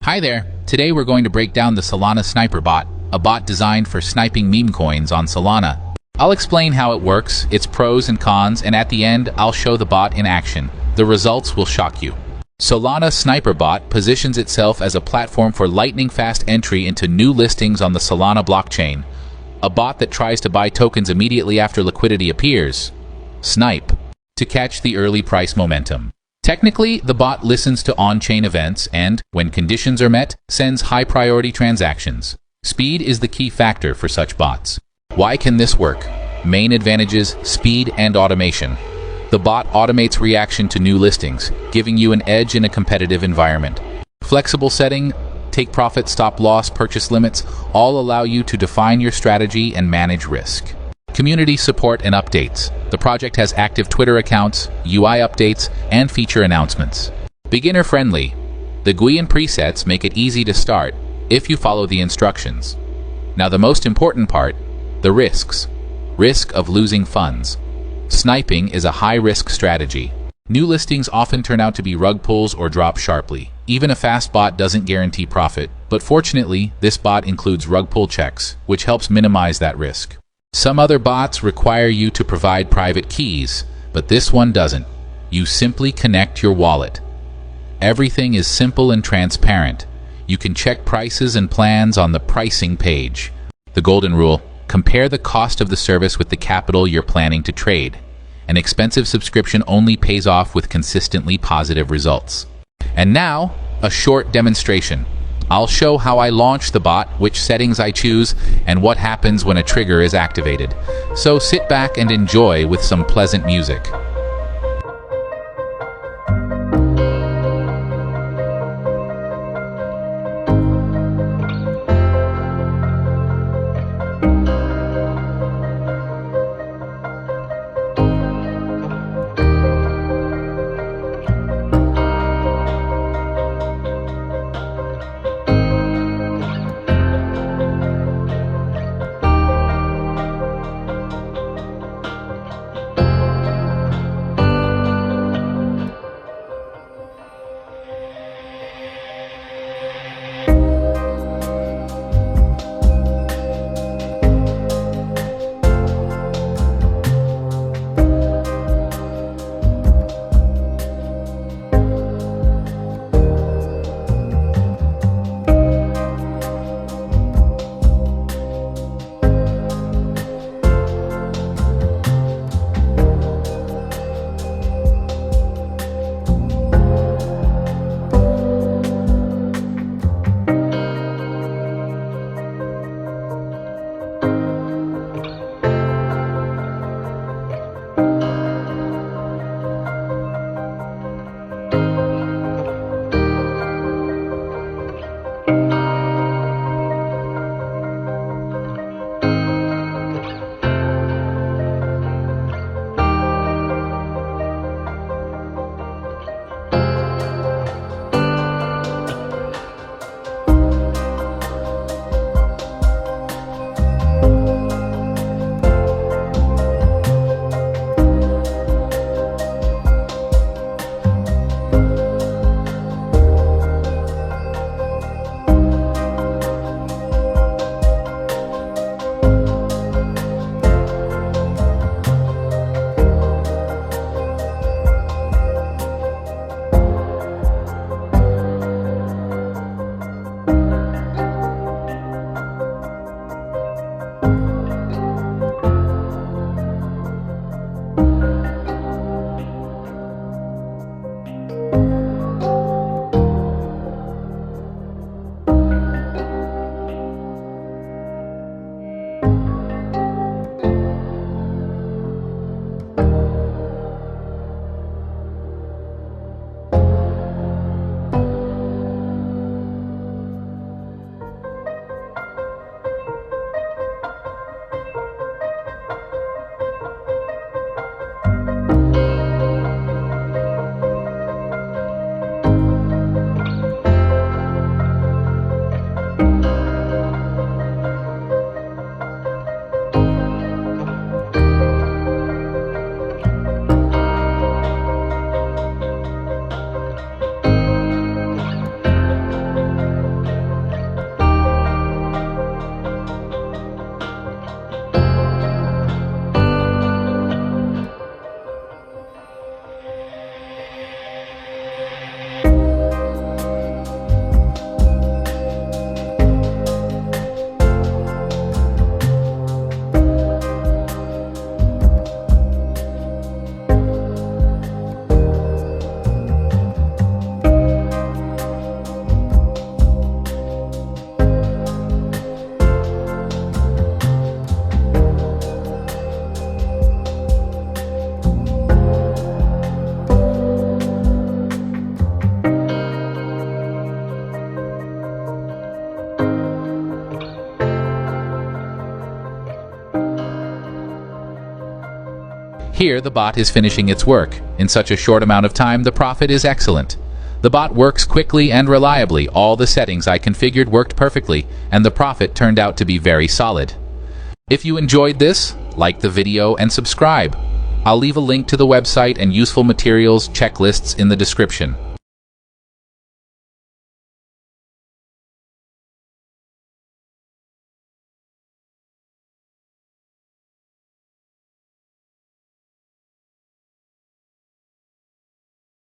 Hi there! Today we're going to break down the Solana Sniper bot, a bot designed for sniping meme coins on Solana. I'll explain how it works, its pros and cons, and at the end, I'll show the bot in action. The results will shock you. Solana Sniper bot positions itself as a platform for lightning-fast entry into new listings on the Solana blockchain. A bot that tries to buy tokens immediately after liquidity appears. Snipe. To catch the early price momentum. Technically, the bot listens to on-chain events and, when conditions are met, sends high-priority transactions. Speed is the key factor for such bots. Why can this work? Main advantages: speed and automation. The bot automates reaction to new listings, giving you an edge in a competitive environment. Flexible setting, take profit, stop loss, purchase limits, all allow you to define your strategy and manage risk. Community support and updates. The project has active Twitter accounts, UI updates, and feature announcements. Beginner-friendly. The GUI and presets make it easy to start if you follow the instructions. Now the most important part, the risks. Risk of losing funds. Sniping is a high-risk strategy. New listings often turn out to be rug pulls or drop sharply. Even a fast bot doesn't guarantee profit, but fortunately, this bot includes rug pull checks, which helps minimize that risk. Some other bots require you to provide private keys, but this one doesn't. You simply connect your wallet. Everything is simple and transparent. You can check prices and plans on the pricing page. The golden rule: compare the cost of the service with the capital you're planning to trade. An expensive subscription only pays off with consistently positive results. And now, a short demonstration. I'll show how I launch the bot, which settings I choose, and what happens when a trigger is activated. So sit back and enjoy with some pleasant music. Here, the bot is finishing its work. In such a short amount of time, the profit is excellent. The bot works quickly and reliably. All the settings I configured worked perfectly, and the profit turned out to be very solid. If you enjoyed this, like the video and subscribe. I'll leave a link to the website and useful materials checklists in the description.